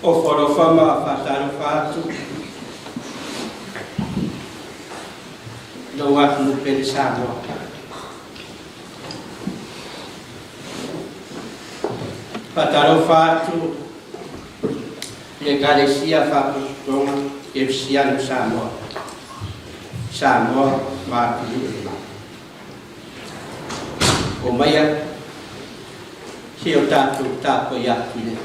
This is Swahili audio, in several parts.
o whanofama whatarowhātu. No atu pere Samoa. Whatarowhātu le Galesia whaputonga e Sianu Samoa. Samoa Māpilima. O maia, si o tātou tāpo i atu ne.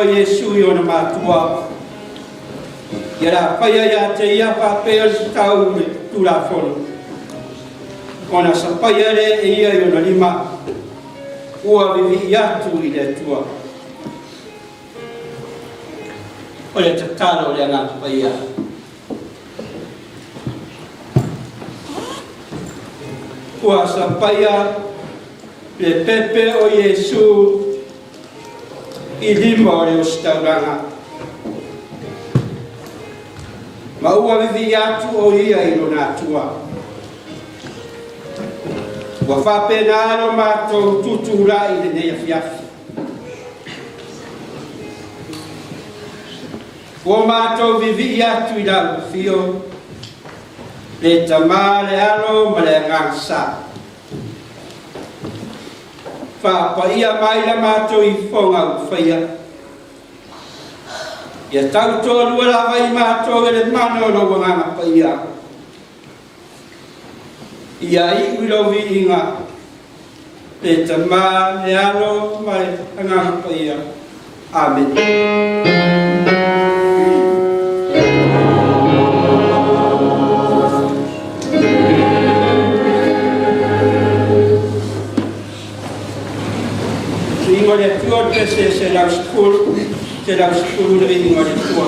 Yesu yona matua yara paya ya te ia papel tau me tura fono ona sa paya le ia yona lima ua vivi atu i le tua o le tatalo le ngā paya ua sa paya le pepe o Yesu i lima o leo stauranga. Ma ua vivi atu o ia i lona atua. Wa whapena aro mātou tutura i le nei Afiafi. Wa mātou vivi atu i lau fio le tamā le aro ma le ngangsa. Whapa ia mai la mātou i whonga u whaia. Ia tau tō lua la vai mātou e le mano no wanganga whaia. Ia i uilowi inga le tamā le ano ma le nganga whaia. Amen. Ingo le tua pese se lau skulu le ingo le tua.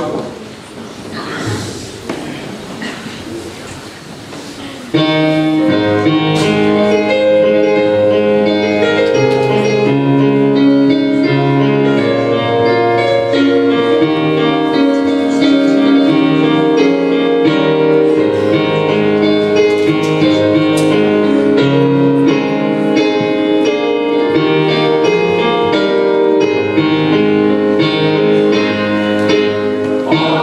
Oh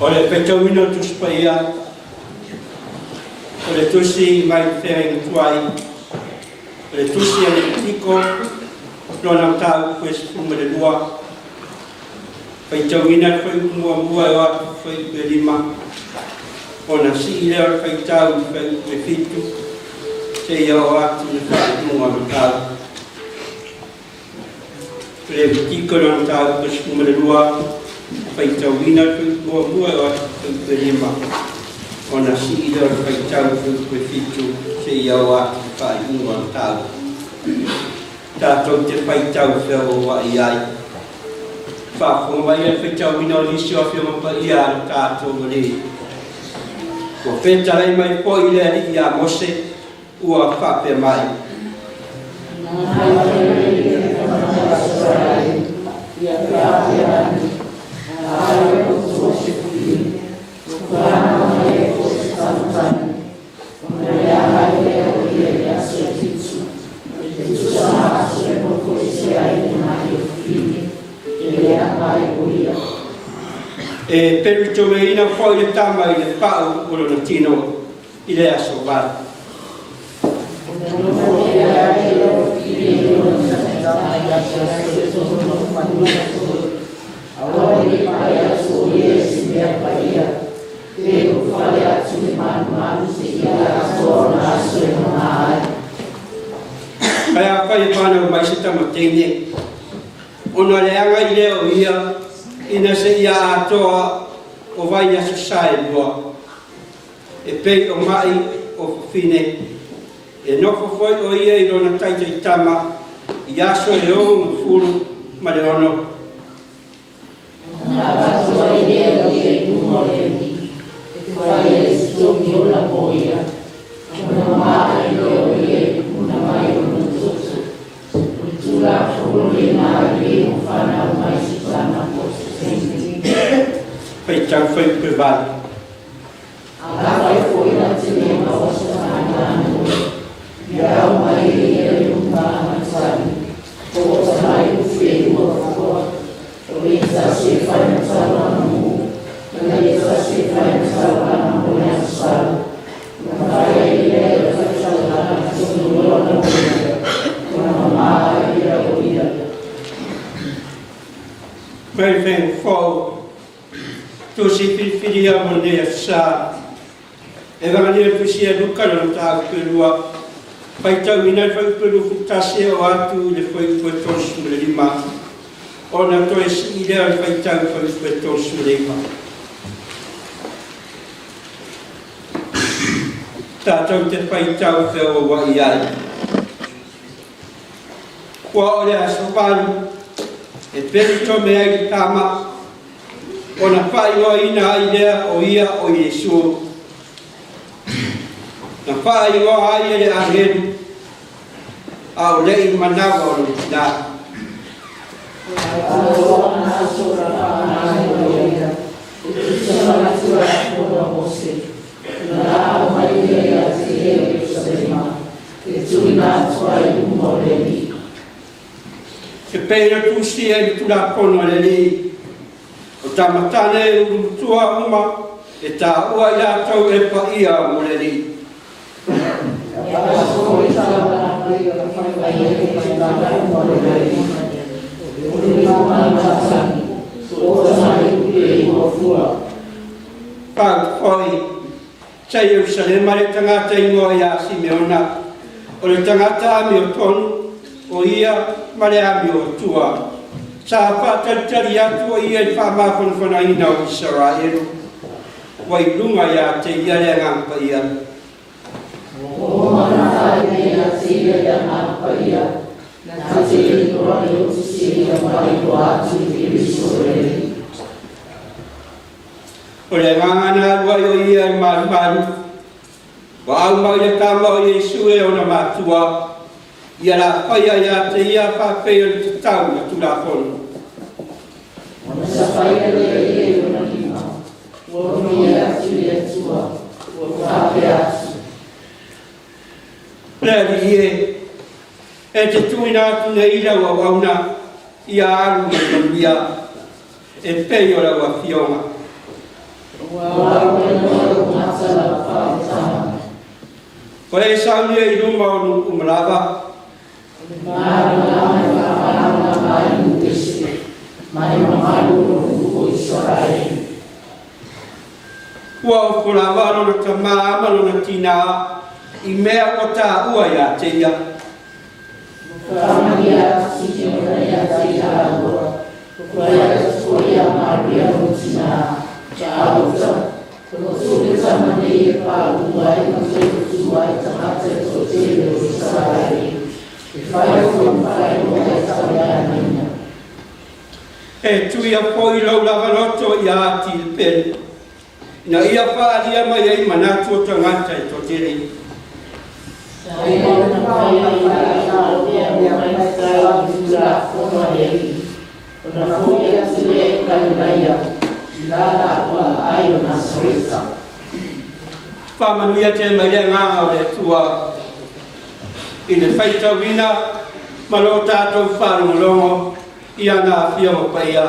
Ole petauina tuspaya, ole tusi mai whering tuai, ole tusi ane tiko, lona tau kwes umere lua, petauina whai mua e watu whai berima, ona si ilea whai tau whai me fitu, se ia o atu ne whai mua me tau. Ole tiko lona tau kwes umere lua, pai tau wina mua o atu berima. Ona si ida pai tau koe fitu se ia o atu whai mua tau. Tātou te pai tau whio o wa iai. Whākonga mai e pai tau wina o lisi o whio mapa ia o tātou mali. Ko whetalai mai po i lea li ia mose ua whape mai. E peru tome ina poi le tama i le pau uro na tino i le aso vara. Kaya pai pana mai se tama tene. Ona le anga i leo ia ina se ia atoa o vai a susai lua. E pei o mai o fine. E noko foi o ia i rona taita i tama i aso e o furu ma le ono. Pai tau whai pe vale. fo to si filia mo ne sa e va ne tu si educa no ta pelua pai tau ina fai pelu futase o atu le fai to su le lima ona to e si ide fai tau fai to su le lima ta tau te fai tau fe o wa ia kwa ole asopalu e perito me ai tama ona fai o ina idea o ia o Yesu na fai o ai le aheru au le manawa o da se pena tu si e tu la pono le li o tamatane u tua uma e ta ua ia tau e pa ia mo le li pau koi sa Yerusalema le tangata ingoa ia Simeona o le tangata ami o tonu o ia mare ami o tua sa whātaritari atu o ia i whamāwhanawhana ina o Israel wai lunga ia te ia le ngampa ia o mana ia te ia ngampa ia na te i korani o te siri a mai o atu i Israel o le ngangana alua o ia i maru wa au mai le kama o Yesu e ona matua ia la whaia ia te ia whawhea o te tau na tula kono. Ona sa whaia le ia o na lima, o ia atu ia tua, o whawhea atu. Pleri e te tuina atu na ira wa wauna ia aru i Palemia e pei o la wa fionga. Wa e noro matala whaetama. Ko e saunia i ruma o nuku malava, Kua o kula wano na ka maamalo na tina i mea o tā ua ia te ia. Kamaria sike o na ia te ia agora. Kua ia kua ia maria o tina kia auta. Kua tuke tamane e pā ua e na te tua e tamate o te o Israel. E tui a poi lau lava loto i ati il pere. Ina ia whaaria mai ai manatu o tangata e to tere. Whamanuia te mai rea ngā o le tua i le whaitawina ma lo tātou whārumolongo i ana Afia o paia.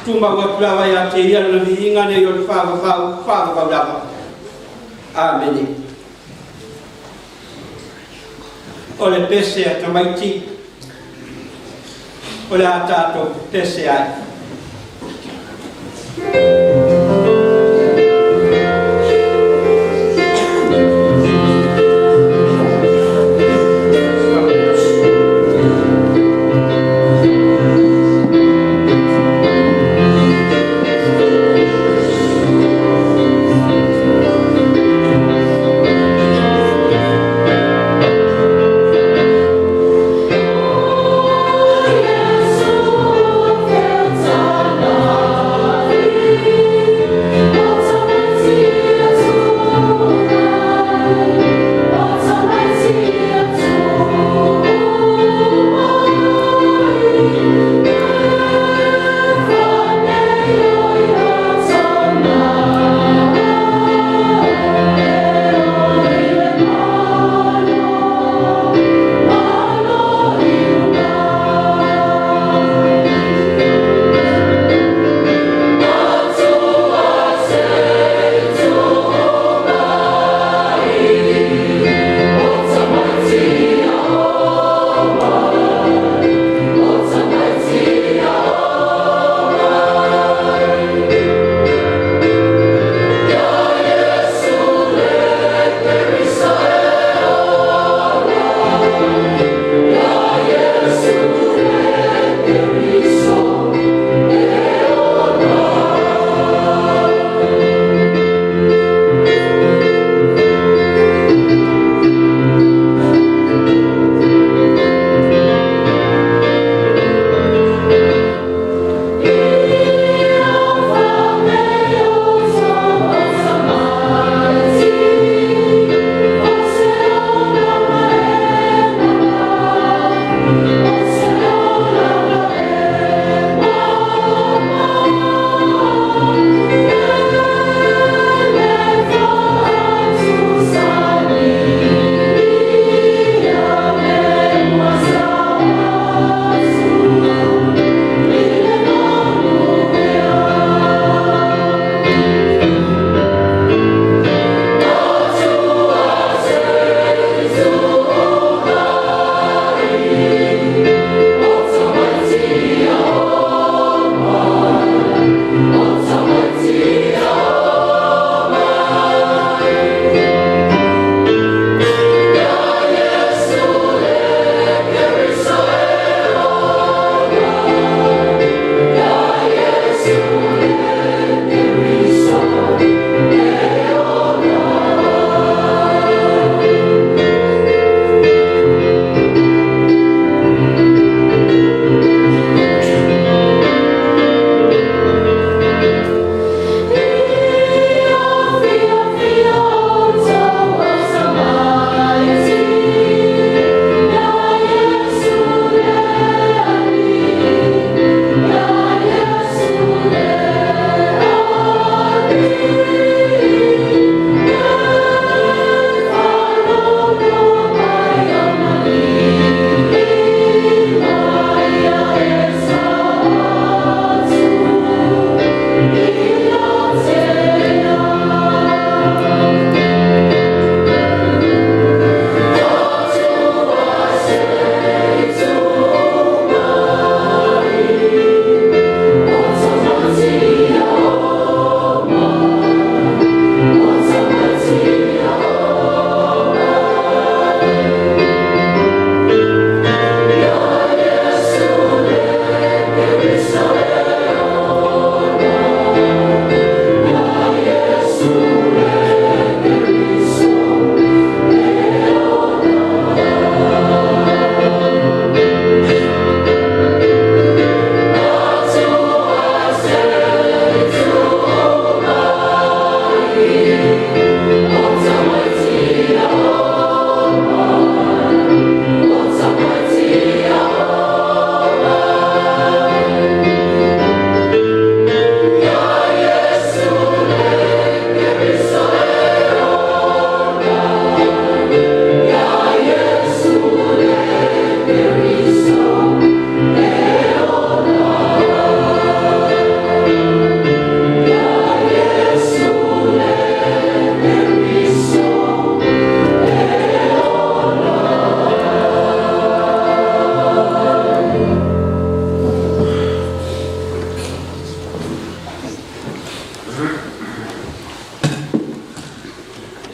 Tuma waplawa ia te ia na viinga nei o le whāwakau lapa. Āmeni. O le pese a tamaiti. O le a tātou pese ai. Yes,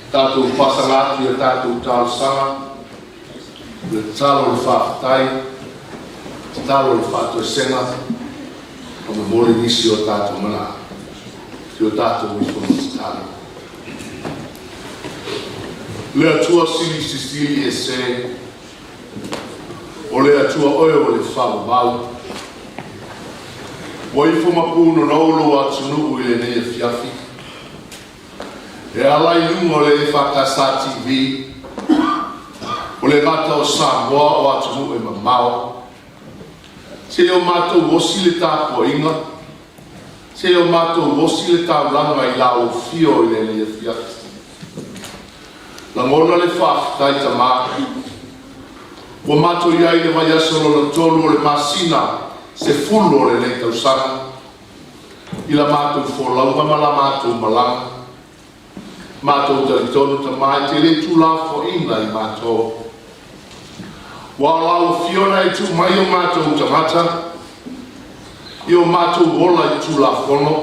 Tātou pasangati a tātou tāsanga, le talo le whaatai, talo le whaatua senga, o me mori nisi o tātou mana, ki o tātou i whunu tātou. Le atua sili e se, o le atua oe o le whaabau, o i whumapuno naulu atunu i le nei Afiafi. E alai lungo le EFKS TV, o le ngata o Samoa o atunu e mamao. Se o matou wosi le tāpua inga, se o matou wosi le tāulanga i la o fio i le nei Afiafi. La ngona le whaafitai ta maki, o matou iai le mai asolo le tolu o le masina, se fulu o le nei tausanga, i la matou wholaunga ma la matou malanga. Matou taritonu ta mai te le tūlafo ina i matou. Wa lau fiona i tu mai o matou tamata, i o matou wola i tūlafono,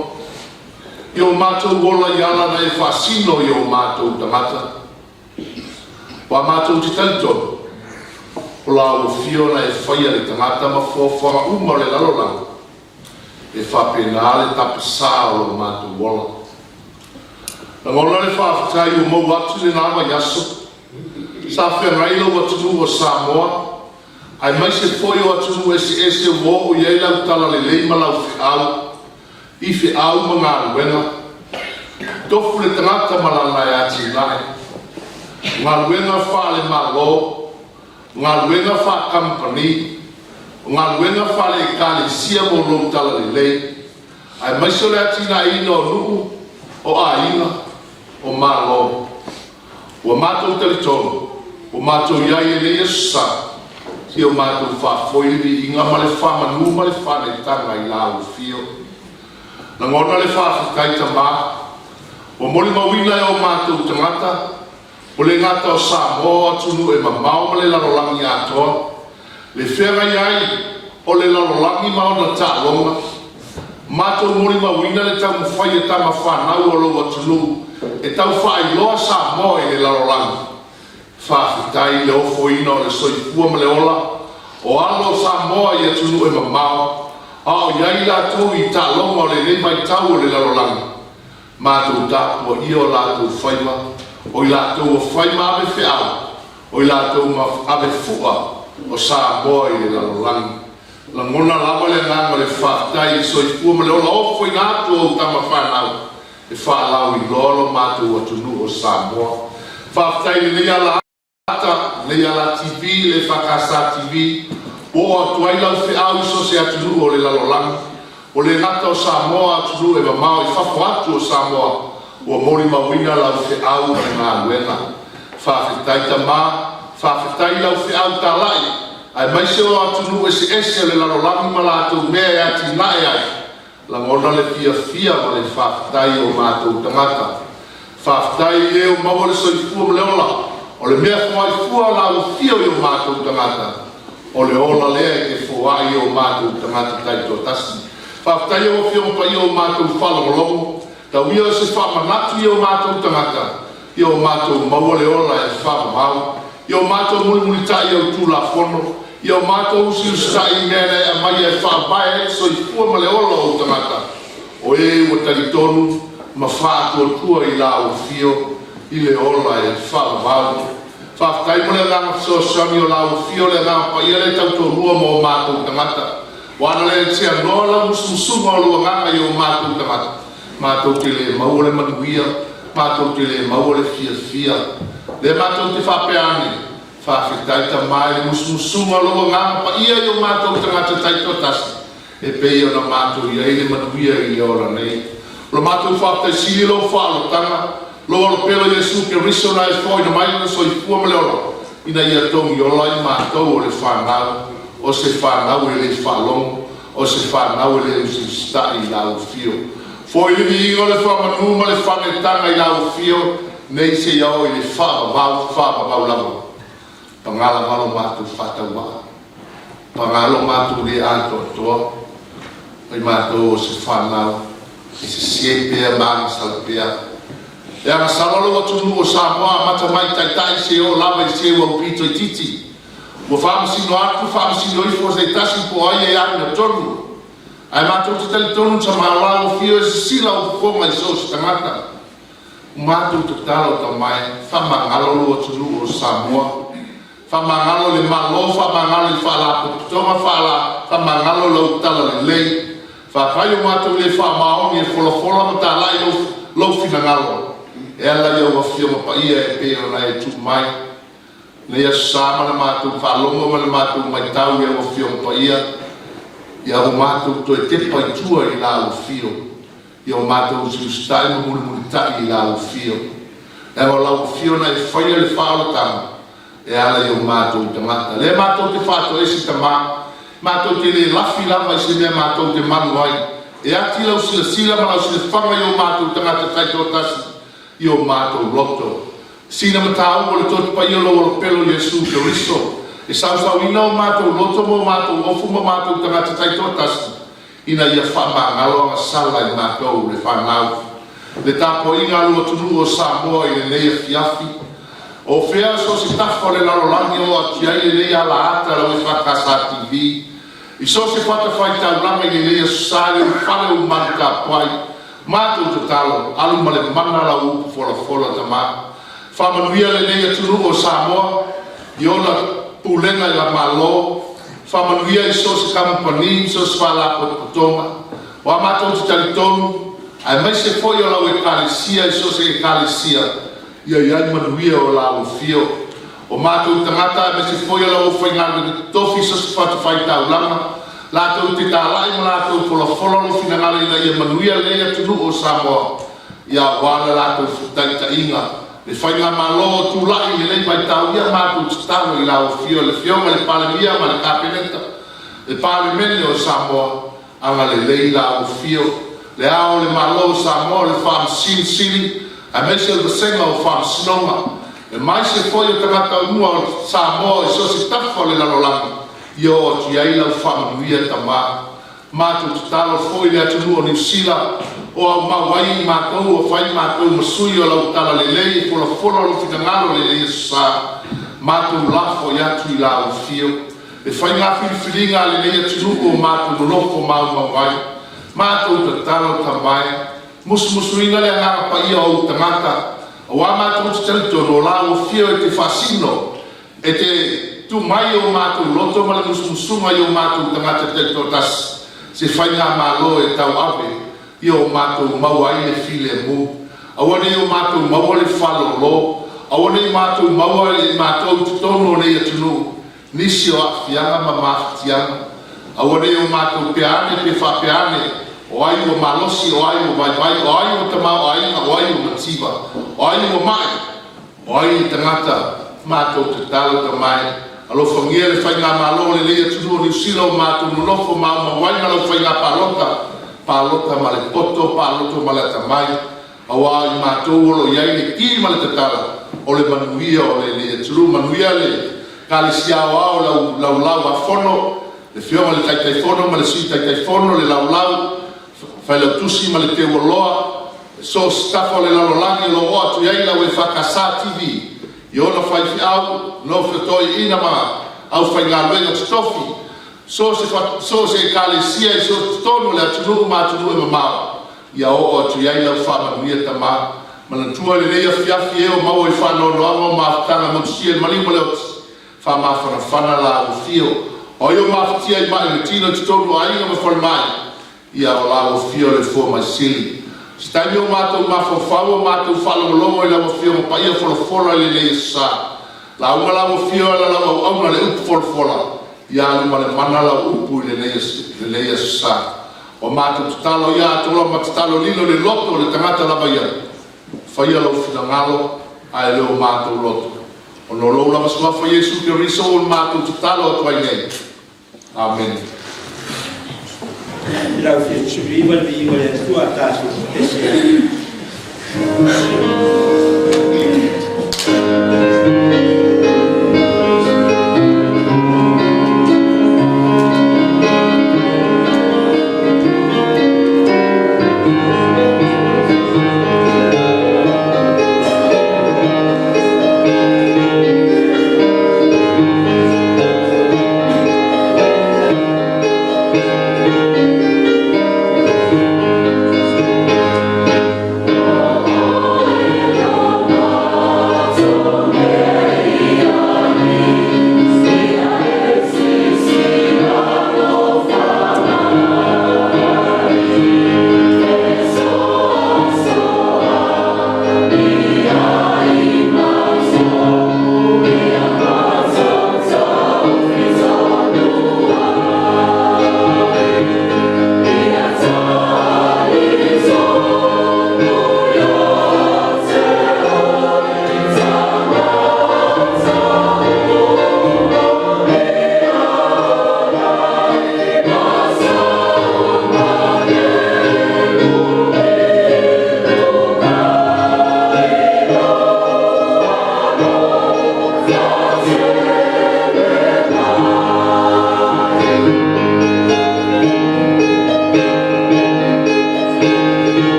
i o matou wola i ala na e whasino i o matou tamata. Wa matou te taritonu, o lau fiona e whaia le tangata ma fōwhanga uma le lalolanga, e whapena le tapisa o matou wola. Na ngona le whaafitai o mau atu le nama yaso. Sa whengai lau atunu o Samoa. Ai mai se foi o atunu ese wo o iei lau tala le leima lau whiau. I whiau ma ngā ruenga. Tofu le tangata malana e ati nai. Ngā ruenga wha le malo. Ngā ruenga wha company. Ngā ruenga wha le kālesia mo lau tala le lei. Ai mai se le ati nai ino nuu o a ina. O malo, o matou taritonu, o matou iai e nei asa, si o matou whaafoiri, inga ma le whamanu ma le whanetanga i la o fio. Na ngona le whaafitai ta mā, o moli mawina e o matou tangata, o le ngata o Samoa atunu e mamao ma le lalolangi atoa, le whenga iai o le lalolangi mao na tālonga, matou moli mawina le tamu whai e tama whanau o lo atunu, e tau whai loa Samoa i le larolangi. Whaafitai le ofo ina o le soifua ma le ola, o alo Samoa i atunu e mamao, a o iai lātou i tālonga o le ne mai tau o le larolangi. Mātou tāpua i o lātou whaima, o i lātou o whaima ave whiau, o i lātou ave fua o Samoa i le larolangi. La ngona lawa le nganga le whaafitai i soifua ma le ola ofo i ngātou o tama whanau. E whaalau i lolo mātou atunu o Samoa. Whaafitai le nei ala ata, nei ala TV, le EFKS TV, o atuai lau whiau iso se atunu o le lalolangi. O le ngata o Samoa atunu e mamao i whafo atu o Samoa, o mori mawina lau whiau e ngā luena. Whaafitai ta mā, whaafitai lau whiau tā lai, ai mai se o atunu e se ese le lalolangi ma lātou mea e ati nae ai. La ngona le fia ma le whaafitai o mātou tangata. Whaafitai e o maua le soifua ma le ola. O le mea whai fua la o fia i o mātou tangata. O le ola lea e ke fuai o mātou tangata taito tasi. Whaafitai o fia mpa i o mātou whalongolongo. Ta uia se whaamanatu i o mātou tangata. I o mātou maua le ola e whaamau. I o mātou mulimuritai o tūlafono. I o mātou usi ustai mene a mai e whaabae so i fua ma le ola o tangata. O e ua taritonu ma whaatua tua i la o fio i le ola e whaabau. Whaafitai mo le nganga soasami o la o fio le nganga pa ia le tautorua mo o mātou tangata. Wana le tia noa la musumusunga o lua nganga i o mātou tangata. Mātou te le maua le manuia, mātou te le maua le fia. Le mātou te whapeane. Whaafitai ta mai le musumusunga loa nganga pa ia i o mātou tangata taito tasi. E pei o na mātou ia i le manuia i ora nei. Lo mātou whaafitai sili lo whaalotanga, lo alo pelo Jesu ke risona e fwoi na mai na soifua ma le ola. Ina ia tongi ola i mātou o le whanau, o se whanau e le whalongo, o se whanau e le usistai i lau fio. Fwoi le vi ingo le whamanu ma le whanetanga i lau fio, nei se iau i le whaababau lama. Pangala malo mātou whataua. Pangalo mātou le ato atoa. Ai mātou o se whanau. se pea mang salpea e ana salalo tunu o Samoa mata mai tai se o lava se o pito titi mo famasi no atu famasi no ifo se tasi po ai e ana tonu ai mato te tali tonu sama la o fio sila o fonga so tangata mato te talo ta mai fama ngalo o tunu o Samoa fama ngalo le malo fama ngalo le fala po toma fala fama ngalo lo tala le lei fa pai mato le fa maoni e fola mata la lo fina ngalo ela yo fio ma pai e pe na e tu mai ne ya sama na mato fa longo ma mato mai tau yo fio ma pai ya o mato to e te pai tu e la o fio yo mato su stai mo mo tai la o fio e o la o fio na e fai le fa o ta e ala yo mato te mata le mato te fato e si tama mato te le lafi la mai se me mato te manuai e ati la sila ma la sila fanga yo mato te ngata tai to tas yo mato loto sina matau o le tot pa yo lo pelo Yesu Cristo e sa ino mato loto mo mato ofu mo mato te ngata tai to tas ina ia fa ngalo nga sala i mato le fa ngau le tapo inga lo tunu o Samoa i le Afiafi o fea so si tafo le lalolangi o ati ai le ala ata la EFKS TV i so se fata fai tau lama i le sale u fale u manka puai mato te talo alu male mana la u fola tama whamanuia le nei atunu o Samoa i ona Pulega i la malo whamanuia i so se kampani so se wala potonga wa mato te talitonu ai mai se foi o lau ekalesia i so se ekalesia ia ia manuia o la o fio o mato tangata me se foi la o foi ngalo tofi so se fata fai tau lama la to te tala i la to fola lo fina ngalo ia manuia le tunu o Samoa ia wala la to ta inga le fai nga malo tu la i le pai tau ia mato talo i la o fio le le Palemia ma le kapelenta le Palemia o Samoa anga le la o fio le ao le malo Samoa le fam sili a mese o senga o Faamisionare e mai se foi o tangata mua o Samoa e so se tafo le lalolanga i o ti ai lau whamanuia tama mato te talo foi le atunu o New Zealand o au mawai matou o whai matou masui o lau tala le lei fola o whitangalo le lei sa matou lafo i atu i la o fio e whai ngā whiriwhiringa le lei atunu o matou nolofo mau mawai matou te talo tamai musu ina le ngā pa ia o tangata o amato te telito la o fio e te fasino e te tu mai o mato loto ma le musunga i o mato tangata telito tas se fai ngā malo e tau ave i o mato mauai le file mu awane o mato maua le falo lo awane mato maua le mato tono le atunu nisi o afianga ma maftianga awane o mato peane pe fa peane o ai o malosi o ai o vai o ai o tama o ai o mativa o ai o mai o ai tangata mato te talo te mai alo fangia le fai ngā malo le lea tunu o New Zealand mato nulofo ma wai ngā lau fai ngā palota ma le poto palota ma le tamai o ai mato olo iai le ki ma le tatala o le manuia o le lea tunu manuia le kalisia o ao lau a fono le fioma le taitaifono ma le sui taitaifono le lau fai la tusi ma le te woloa so stafo le lalolangi lo o atu iai lau EFKS TV i ona fai fi au no fetoi ina ma au fai ngā luenga titofi so se kalesia i so tonu le atunu ma atunu e mamao ia o atu iai lau whamanuia tama ma na tua le nei Afiafi e o mau e whanonoango ma aftanga motusia e malimo le oti whamawhanawhana la o fio o io mawhatia i mai le tino titonu a inga ma whare mai ia o la o fio le fo mai sili stai o matou mafofau o matou falolongo i la o fio pa ia folofola le le sa la o la o fio la o au le upu folofola ia le male mana la upu le le sa o matou talo ia to lo matalo lilo le loto le tangata la baia fa ia lo finangalo ai le o matou loto o no lo la maswa fa Yesu Cristo o matou talo to ai nei amen. Lau te tsuliwa li iwa le tua tasu te se.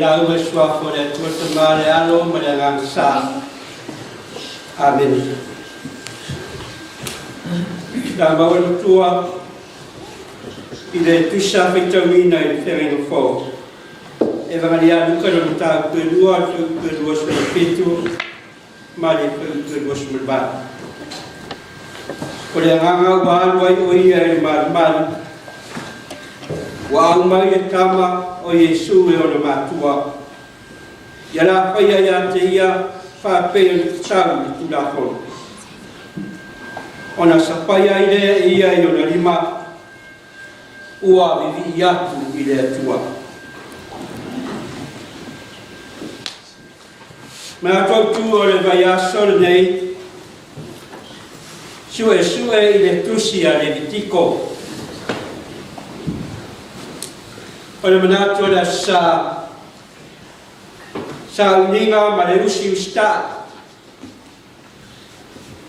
lau e suafo le tuata mare alo ma le ngang sa. Amen. Da mawan tua i le tusa fitawina i whenga fo. E vangalia nuka na mta pedua sa pitu ma le pedua sa mulba. O le nganga wālua i oia e maru wa au mai e tama o Yesu e o le matua. Ia la whaia ia te ia whapea ni tau i tula kono. Ona sapaya i lea ia i o na lima ua vivi i atu i lea tua. Mea tautu o le vai asol nei sue i le tusi a le vitiko. O le manatu le Sauniga ma le usi usta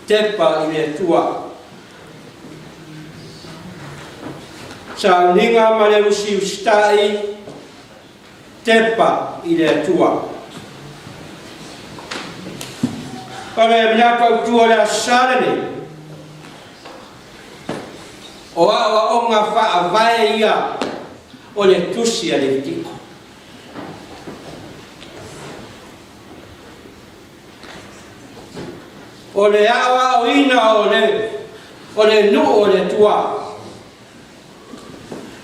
tepa i le tua. Sauniga ma le usi ustai tepa i le tua. O le manatu tua le sarane o awa o ngā whaavae ia o le tusi a le tiko. O le awa o ina o le nu o le tua.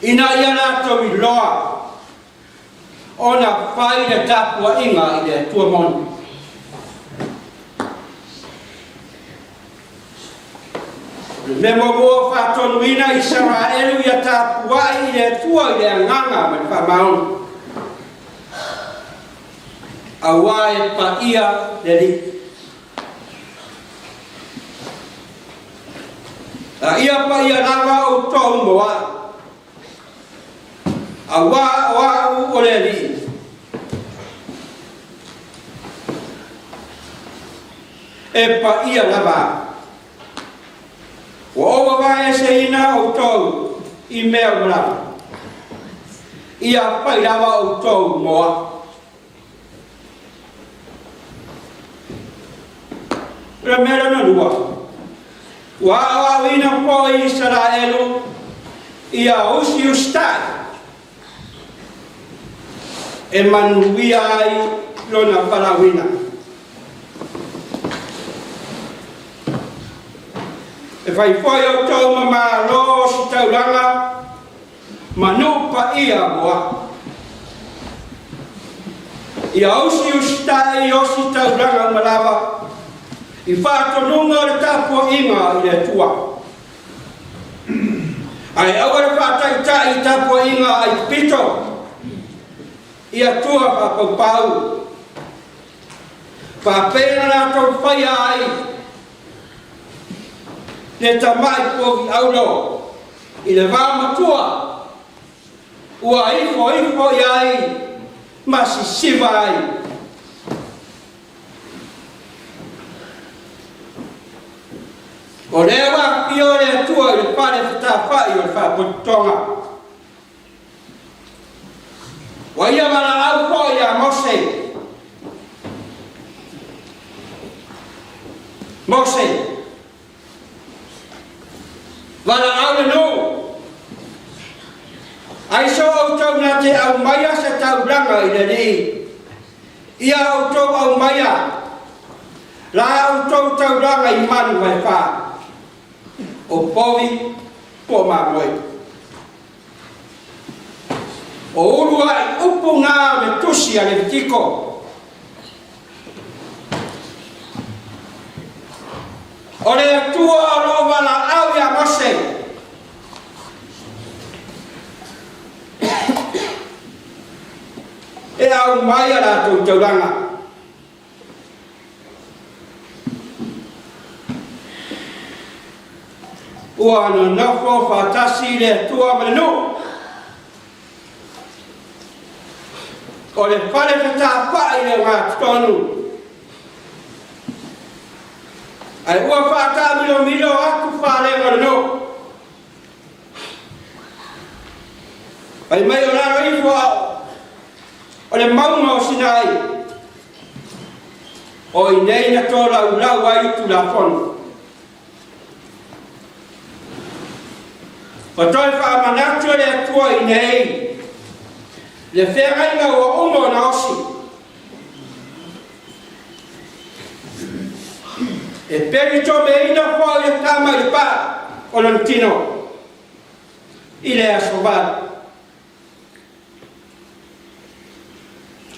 Ina ia nato i loa o na whai le tapua inga i le tua monu. Me mo whatonu ina i sara elu ia tapua i le tua i le anganga me whamaunu. Awa e pa ia le li. A ia pa ia lava o tau moa. Awa o le li. E pa ia lava. O owa vai se ina o tau i mea mra. Ia pai lava o tau moa. Remera na lua. Wa ina po i Israelu ia usi ustai. E manuia ai lona parawina. E fai foi o tau mama lo si tauranga manu pa ia moa. Ia usi ustai o si tauranga malava. I whātonunga o le tāpua inga i le tua. Ai awara whātaita i tāpua inga ai pito. Ia tua whāpaupau. Whāpena nā tau whaia ai. Le tamai poki aulo. I le wāmatua. Ua ifo i ai. Masi siva ai. O lewa pio le tua i le pare whatawhai o le whaputonga. Wa ia mana au po ia Mose. Mose. Wana au le no. Ai so au tau na te au maia se tau blanga i le ni. Ia au tau au maia. La au tau tau blanga i manu vai wha. O povi po mamoi. O urua i upu ngā me tusi a le tiko. O le atua o lo wala au ia Mose. E au mai a la tau tauranga. Ua no nofo whatasi le tua manu. O le whare whatapa i le ngā tonu. Ai ua whata milo aku whare manu. Ai mai o laro ifo au. O le maunga o Sinai. O i nei na tō lau ai tu Lafono. O toi whaamanatu le atua i nei. Le whengainga o umo na osi. E peri tō me ina pō i tama i pā o lantino. I le asobat.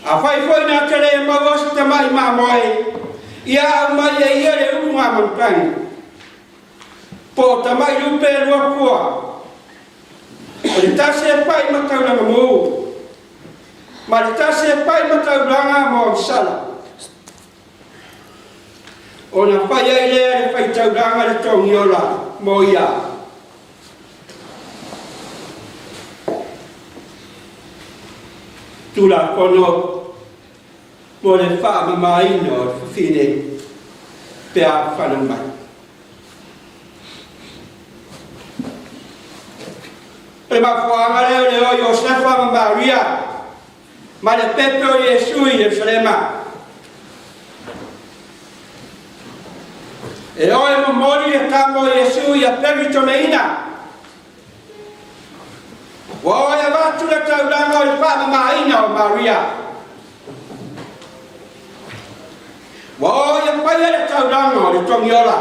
A whai na tere e mawasi tamai mamoe. Ia au mai e ia le unga mantangi. Po tamai lupe lua kua. O le tase e pai matau langa mou. Ma le tase e pai matau langa mo sala. O na whai ai lea le whai tau langa le tongi ola mo ia. Tula kono mo le whaamamaina o whine pea whanamai. E mafuanga leo leo Yosefa ma Maria ma le pepe o Yesu i Jerusalema. E oe mamori e tamo Yesu i a peri tomeina. Wa oe watu le taulanga o le whaamamaina o Maria. Wa oe paia le taulanga o le tongiola.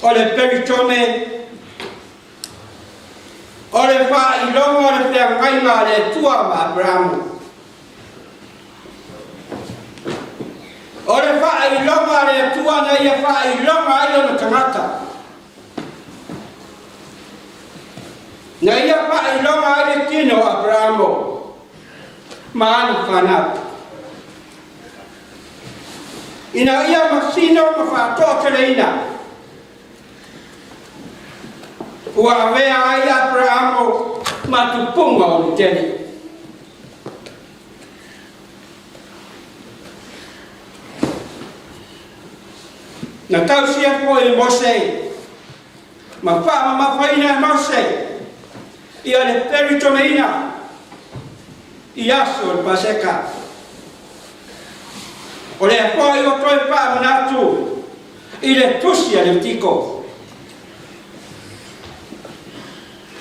O le peritome, o le whailonga o le whiangaima le tua ma Abrahamu. O le whailonga le tua na ia whailonga ai o na tangata. Na ia whailonga ai le tino Abrahamu. Ma anu whanau. Ina ia masino ma whatoa teleina. Ua vea ai Abrahamu matupunga o ni tene. Na tau sia po i Mose. Ma wha ma whaina Mose. Ia le peritomeina. I aso le paseka. O le apoi o toi wha manatu. I le tusia le tiko.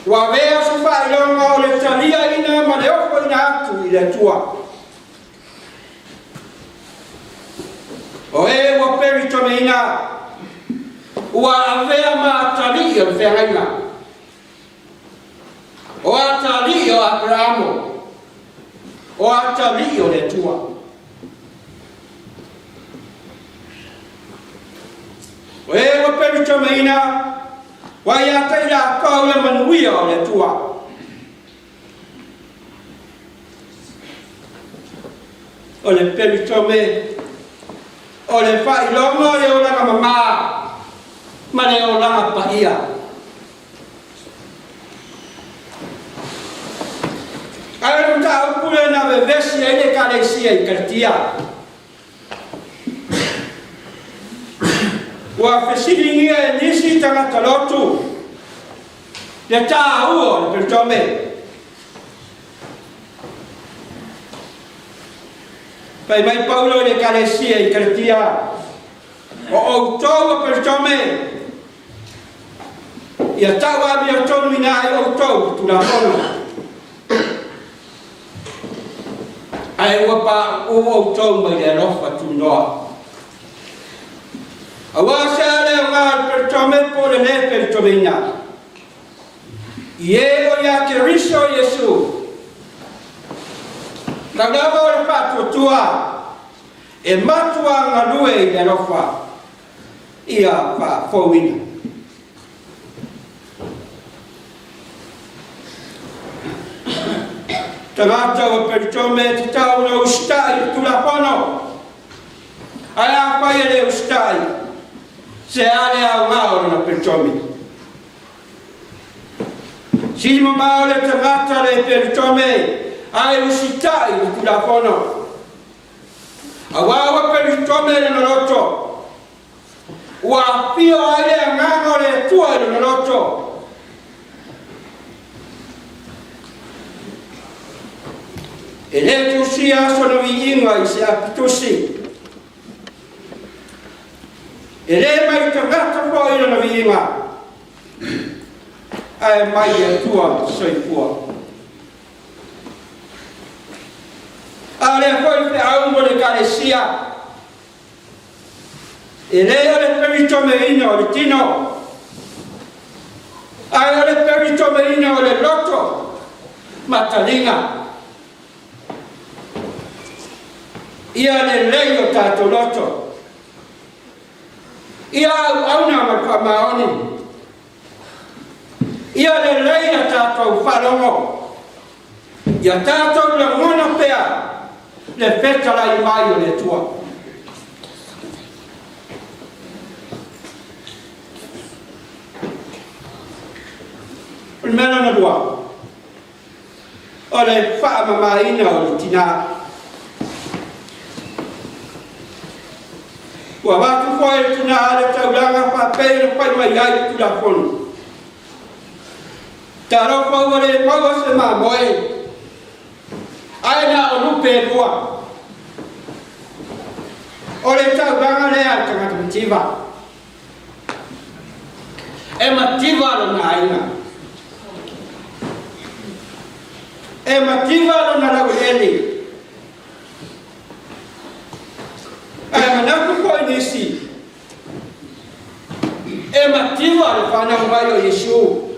Wa vea su whailonga o le talia ina ma le ofo ina atu i le tua. O e wa peritome ina ua avea ma atali o le whengaina. O atali o Abrahamu. O atali o le tua. O e wa peritome ina wa ia taila kau le manuia o le tua. O le peritome, o le whailonga o le olanga mama, ma le olanga paia. Ai ruta upule na vevesi e le kalesia i kartia. Wa fesilingia e nisi tangata lotu. Le taa uo le peritome. Pai mai Paulo le kalesia i kartia. O outou peritome. Ia tau abi o tonu ina ai outou tu Lafono. Ai ua pa outou mai le rofa tu noa. Awa sa le ngā peritome po le ne peritomina. Ie o ia ke riso Yesu. Nagawa o le patuatua. E matua ngā lue i le rofa. Ia pa fōwina. Tangata o peritome te tau na ustai tu Lafono. Ai a whaia le ustai. Se ale au ngao na peritome. Si mamao le tangata le peritome, ai usitai le tu Lafono. Awawa peritome le naloto. Ua pio ai le ngao le tua foi no loto. E le tusi aso na viinga i se apitusi. E le mai tangata foi na viinga. Ai mai e tua soipua. Ale foi pe aumo le kalesia. E le ole perito meina o le tino. Ai ole perito meina o le loto. Matalinga. Ia le lei o tato loto. Ia au na makamaoni. Ia le lei a tato whalongo. Ia tato le ngona pea. Le feta la i mai o le tua. O le mena na lua. O le wha mamaina o le tina. Ua watu koe le tina ale taulanga whapei le pai mai ai tu la fonu. Ta ropa ua le maua se mamoe. Aina o lupe lua. O le taulanga lea tangata mativa. E mativa lo na aina. E mativa lo na laueli. E manaku ko inisi. E mativa le whana mai o Yesu.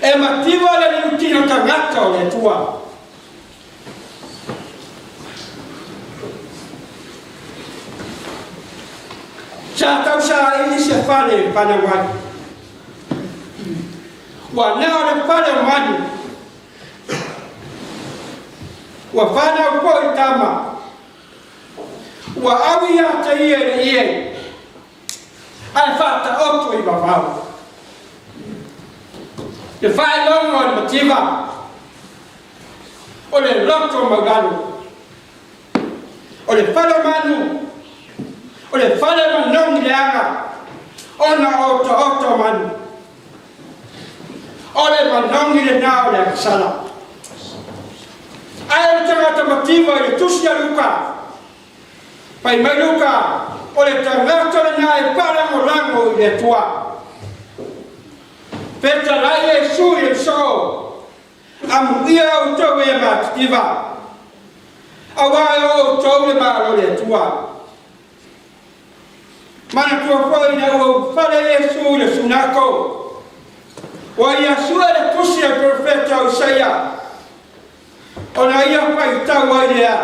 E mativa le lutino tangata o le tua. Sa tau sa ili se whale whanawai. Wa nao le whale manu. Wa whanau ko i tama. Wa awi a te ie le ie. Ai whata oto i wawau. Le whae longo o le mativa. O le loto magalu. O le whale manu. O le whale manong leanga. Ona oto manu. O le manong le nao le aksala. Ai le tangata mativa i le tusi a luka. Pai mai luka. O le tangata le nā e parango lango i le tua. Peta lai e sui e so. Amu ia o tau e mativa. Awai o tau le malo le tua. Mana tua foi na o fale e sui le sunako. Wa ia sui le tusi a profeta Isaia. Ona ia pai tau ai lea.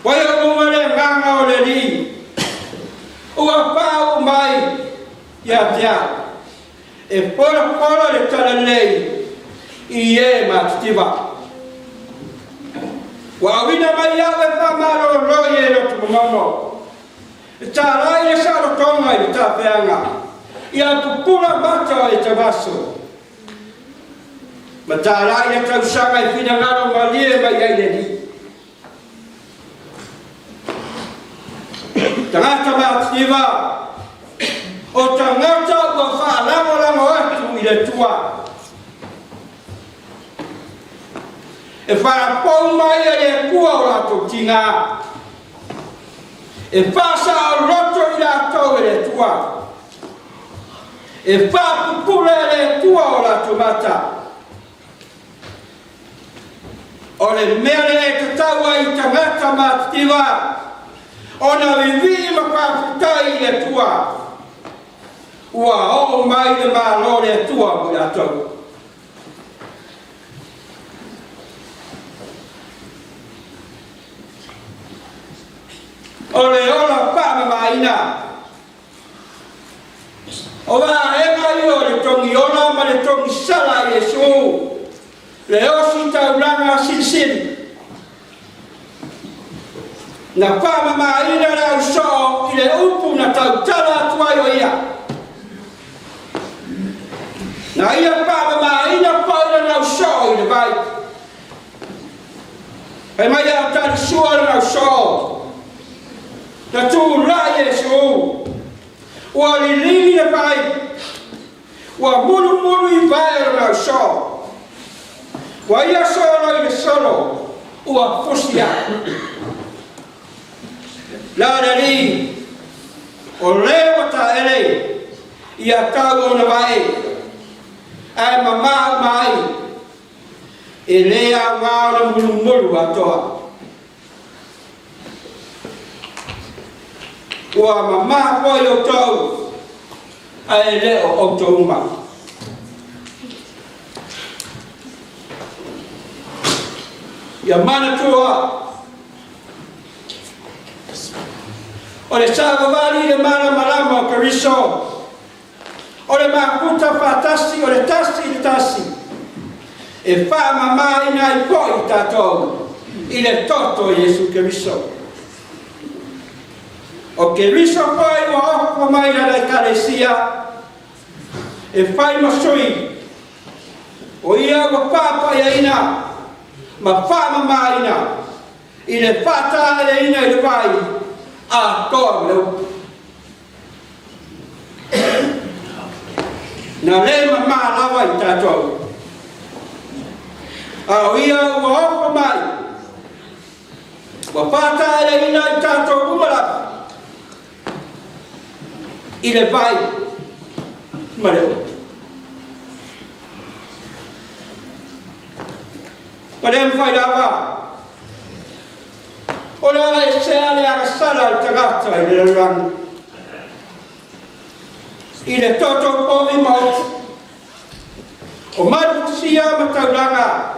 Wa ia o le nganga o le li. Ua pau mai. Ia tia. E pora le tala lei. I e mativa. Wa awina mai awe whamaro roi e lo tumomono. E tā rai e sa lo tonga i tā peanga. Ia pupura mata e te vaso. Ma tā rai e tau sanga i whina ngaro malie mai ai le li. Tangata mativa. O tangata ua whaalango atu i le tua. E whaapau mai e le kua o lato tinga. E whaasa o roto i lato i le tua. E whaapupule e le tua o lato mata. O le mere e tataua i tangata mativa. Ona vivi ma whaaputai i le tua. Ua o mai le malo le tua mo atou. O le ola pāma maina. O wā e mai o le tongi ola ma le tongi sala Yesu. Le osi tauranga sinsini. Na pāma maina rau so i le upu na tautala tuai o ia. Na ia pāma maina paura rau so i le vai. E mai au tari sua rau so. Na tū rā Yesu. Ua lili le vai. Ua mulu I vai o na so. Ua ia solo I le solo. Ua fusia. La dali. O lewa ta ele. Ia tau o na vai. Ai mama mai. E lea ngā na mulu atoa. Ua mama koi o tau. Ai leo o tau ma. Ia mana tua. O le savavali le mana malama o kariso. O le makuta fatasi, o le tasi. E wha mama ina I poi tatou. I le toto Jesu kariso. O kariso poi o opo mai na le kalesia. E whai masui. O ia o papa ia ina. Ma wha mama ina. I le whata le ina I le vai. A toa leu. Na le mama lawa I tatou. A o ia o opo mai. Wa whata le ina I tatou umara. I le vai. Ma leu. Pa le mwhai lawa. O le ala e se ale ara sala I tagata I le rang. I le toto pomi mau. O maru sia matauranga.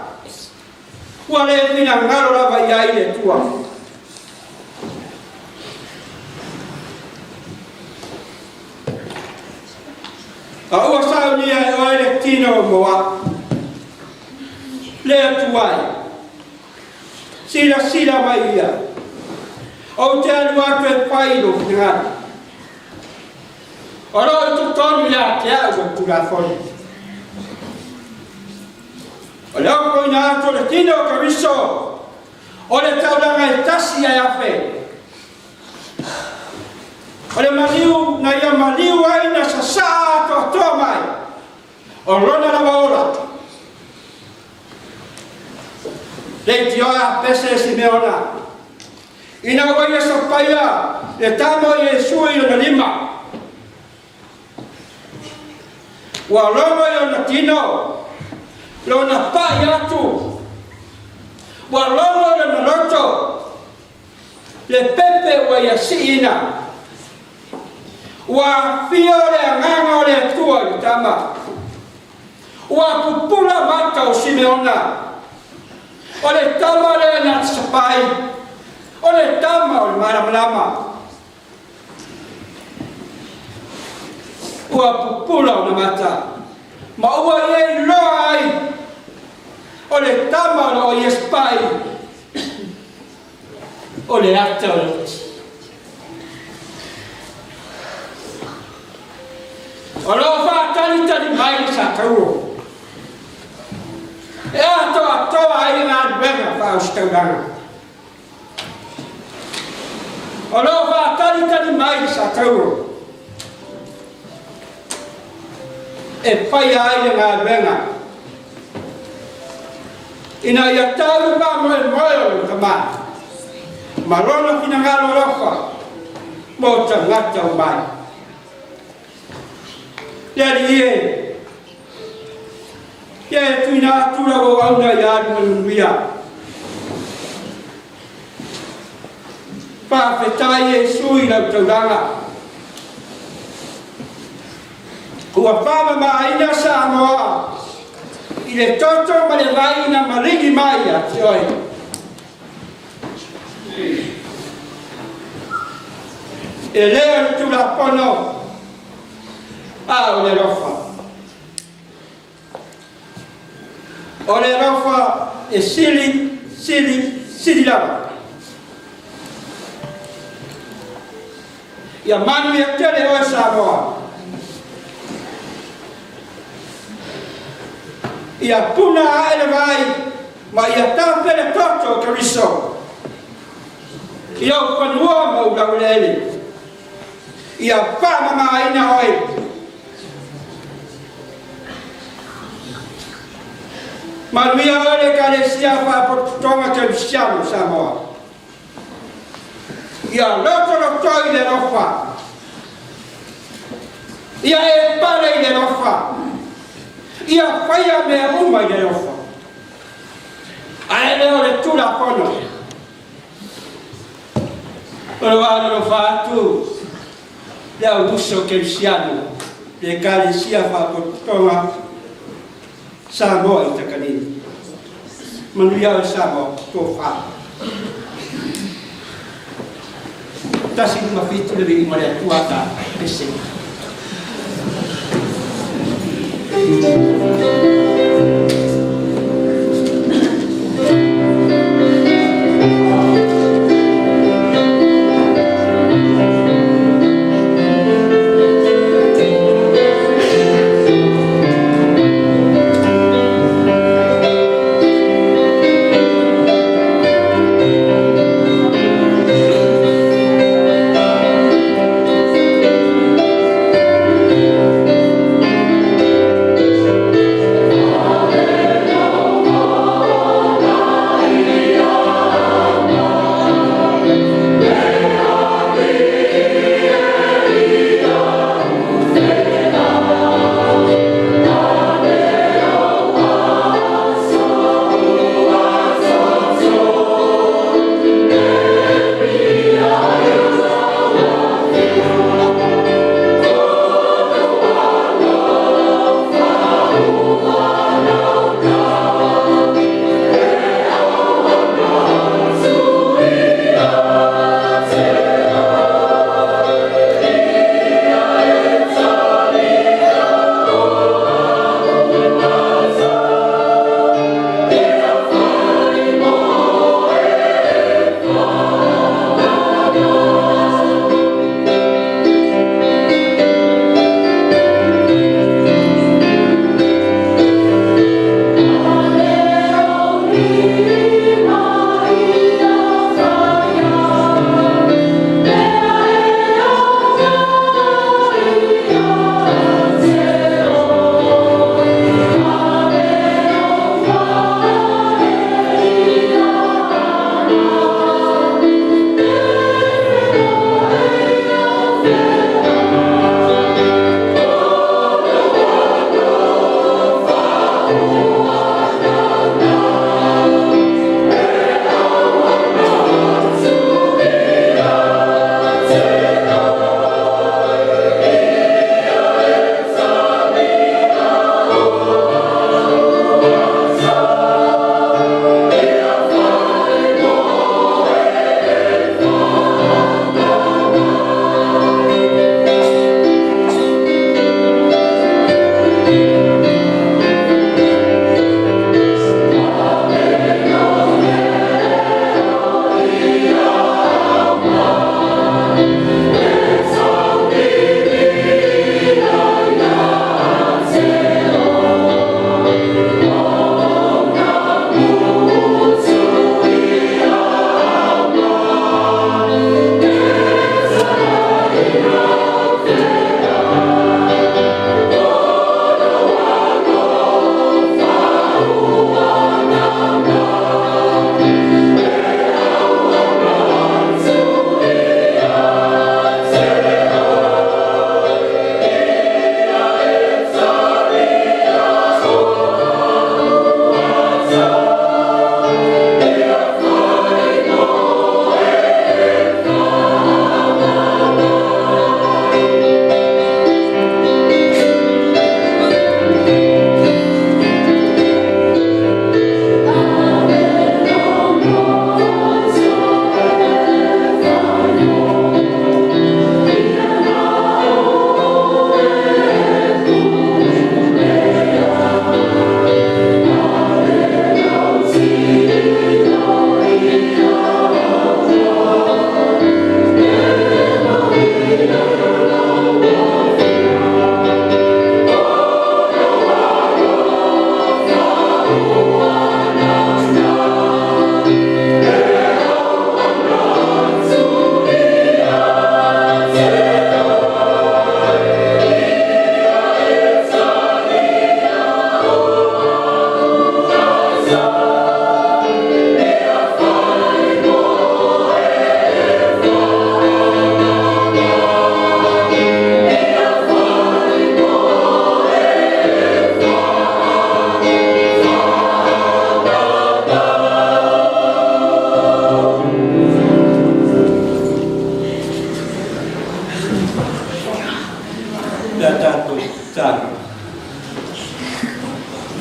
Kua le pina ngaro lava I ai le tua. A ua Saunia e oe le tino moa. Le atuai. Sila mai ia. O te alu atu e whairo whingari. O roi tu tonu ia te au e Pulega. O leo koi na atu le tino o kariso. O le tauranga e tasi ai afe. O le maliu na ia maliu ai na sasa to toa mai. O rona lava ora. Le tioa pese si meona. Ina wai e sapaya. Le tamo Jesu I na lima. Wa roma I na tino. Lo na pai atu. Wa roma I na roto. Le pepe wa ia siina. Wa fio le anganga o le atua I tama. Wa pupula mata o Simeona. O le tama le na sapai. O le tama o le malamalama. Ua pupula o na mata. Ma ua iei loa ai. O le tama o iespai. O le ata o le o lo fa tani mai sa tau. E ato ai na bega fa ustangana. O lo fa tani mai sa tau. E pai ai na bega. Ina ia tau ba mo tama. Marona finangalo rofa. Mo tangata mai. Jadi ye tuina tura o auna ya manuia pa fetai Yesu I la tauranga ua pama maina Samoa I le toto ma le vaina marigi mai a te oi e leo tu la pono o le rofa. O le rofa e sili lava. Ia manu ia tele o Samoa. Ia puna a ele vai, ma ia tāpere toto kariso. Ia o panua mau laulele. ia whamama ina oi. Manuia ole kalesia whapotonga Congregational Samoa. Ia loto toi le rofa. Ia e pare le rofa. Ia whaia mea uma le rofa. Ae leo le tula pono. Oro ano whaatu. Leo uso Congregational. Le kalesia whapotonga Samoa i Takanini. Manuia o Samoa, tō wha. Tasi ni mafitu le ringo le tuata pese.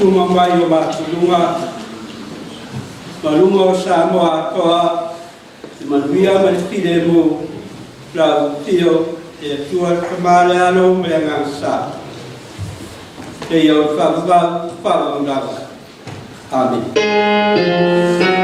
tuma mai o matulunga malunga o Samoa toa manuia malifile mo lau tio e tua kamale alo me ngasa e yo fa Amen.